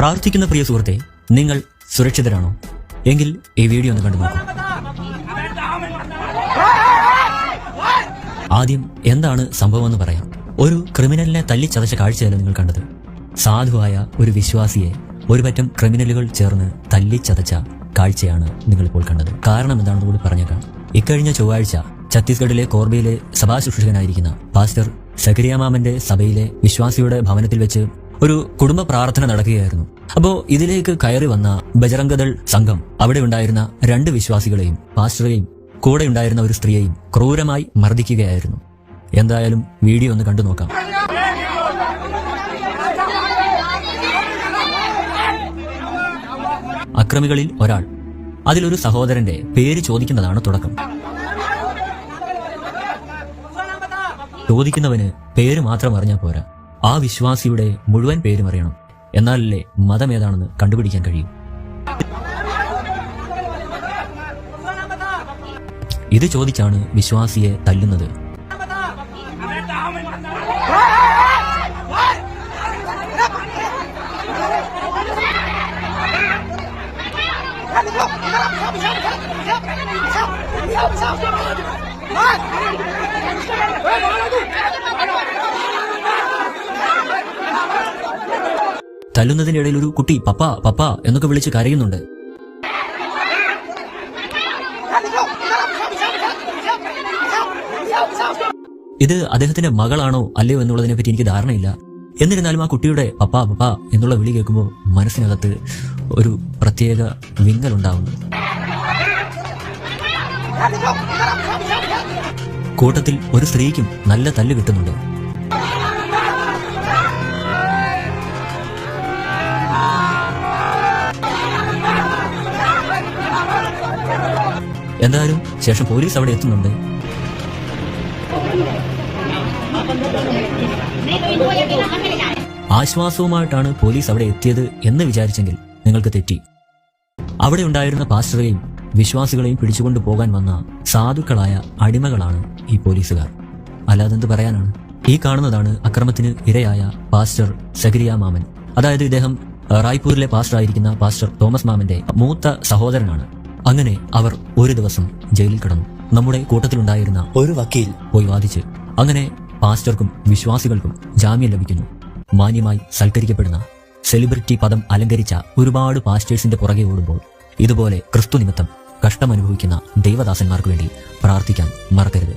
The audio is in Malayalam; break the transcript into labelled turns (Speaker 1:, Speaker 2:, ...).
Speaker 1: പ്രാർത്ഥിക്കുന്ന പ്രിയ സുഹൃത്തെ, നിങ്ങൾ സുരക്ഷിതരാണോ? എങ്കിൽ ഈ വീഡിയോ ഒന്ന് കണ്ടു നോക്കൂ. ആദ്യം എന്താണ് സംഭവമെന്ന് പറയാം. ഒരു ക്രിമിനലിനെ തല്ലിച്ചതച്ച കാഴ്ചയല്ല നിങ്ങൾ കണ്ടത്. സാധുവായ ഒരു വിശ്വാസിയെ ഒരുപറ്റം ക്രിമിനലുകൾ ചേർന്ന് തല്ലിച്ചതച്ച കാഴ്ചയാണ് നിങ്ങളിപ്പോൾ കണ്ടത്. കാരണം എന്താണെന്ന് കൂടി പറഞ്ഞേക്കാം. ഇക്കഴിഞ്ഞ ചൊവ്വാഴ്ച ഛത്തീസ്ഗഡിലെ കോർബയിലെ സഭാ ശുശ്രൂഷകനായിരിക്കുന്ന പാസ്റ്റർ സക്കരിയ മാമന്റെ സഭയിലെ വിശ്വാസിയുടെ ഭവനത്തിൽ വെച്ച് ഒരു കുടുംബ പ്രാർത്ഥന നടക്കുകയായിരുന്നു. അപ്പോ ഇതിലേക്ക് കയറി വന്ന ബജറംഗദൾ സംഘം അവിടെ ഉണ്ടായിരുന്ന 2 വിശ്വാസികളെയും പാസ്റ്ററെയും കൂടെ ഉണ്ടായിരുന്ന ഒരു സ്ത്രീയെയും ക്രൂരമായി മർദ്ദിക്കുകയായിരുന്നു. എന്തായാലും വീഡിയോ ഒന്ന് കണ്ടു നോക്കാം. അക്രമികളിൽ ഒരാൾ, അതിലൊരു സഹോദരന്റെ പേര് ചോദിക്കുന്നതാണ് തുടക്കം. ചോദിക്കുന്നവന് പേര് മാത്രം അറിഞ്ഞാൽ പോരാ, ആ വിശ്വാസിയുടെ മുഴുവൻ പേരും അറിയണം. എന്നാലല്ലേ മതം ഏതാണെന്ന് കണ്ടുപിടിക്കാൻ കഴിയും. ഇത് ചോദിച്ചാണ് വിശ്വാസിയെ തല്ലുന്നത്. തല്ലുന്നതിനിടയിൽ ഒരു കുട്ടി പപ്പ പപ്പ എന്നൊക്കെ വിളിച്ച് കരയുന്നുണ്ട്. ഇത് അദ്ദേഹത്തിന്റെ മകളാണോ അല്ലയോ എന്നുള്ളതിനെ പറ്റി എനിക്ക് ധാരണയില്ല. എന്നിരുന്നാലും ആ കുട്ടിയുടെ പപ്പ പപ്പ എന്നുള്ള വിളി കേൾക്കുമ്പോൾ മനസ്സിനകത്ത് ഒരു പ്രത്യേക വിങ്ങലുണ്ടാവുന്നു. കൂട്ടത്തിൽ ഒരു സ്ത്രീക്കും നല്ല തല്ല് കിട്ടുന്നുണ്ട്. എന്തായാലും ശേഷം പോലീസ് അവിടെ എത്തുന്നുണ്ട്. ആശ്വാസവുമായിട്ടാണ് പോലീസ് അവിടെ എത്തിയത് എന്ന് വിചാരിച്ചെങ്കിൽ നിങ്ങൾക്ക് തെറ്റി. അവിടെ ഉണ്ടായിരുന്ന പാസ്റ്ററെയും വിശ്വാസികളെയും പിടിച്ചുകൊണ്ടു പോകാൻ വന്ന സാധുക്കളായ അടിമകളാണ് ഈ പോലീസുകാർ. അല്ലാതെന്ത് പറയാനാണ്? ഈ കാണുന്നതാണ് അക്രമത്തിന് ഇരയായ പാസ്റ്റർ സക്കരിയ മാമൻ. അതായത് ഇദ്ദേഹം റായ്പൂരിലെ പാസ്റ്റർ ആയിരിക്കുന്ന പാസ്റ്റർ തോമസ് മാമന്റെ മൂത്ത സഹോദരനാണ്. അങ്ങനെ അവർ ഒരു ദിവസം ജയിലിൽ കിടന്നു. നമ്മുടെ കൂട്ടത്തിലുണ്ടായിരുന്ന ഒരു വക്കീൽ പോയി വാദിച്ച് അങ്ങനെ പാസ്റ്റർക്കും വിശ്വാസികൾക്കും ജാമ്യം ലഭിക്കുന്നു. മാന്യമായി സൽക്കരിക്കപ്പെടുന്ന സെലിബ്രിറ്റി പദം അലങ്കരിച്ച ഒരുപാട് പാസ്റ്റേഴ്സിന്റെ പുറകെ ഓടുമ്പോൾ ഇതുപോലെ ക്രിസ്തു നിമിത്തം കഷ്ടമനുഭവിക്കുന്ന ദൈവദാസന്മാർക്ക് വേണ്ടി പ്രാർത്ഥിക്കാൻ മറക്കരുത്.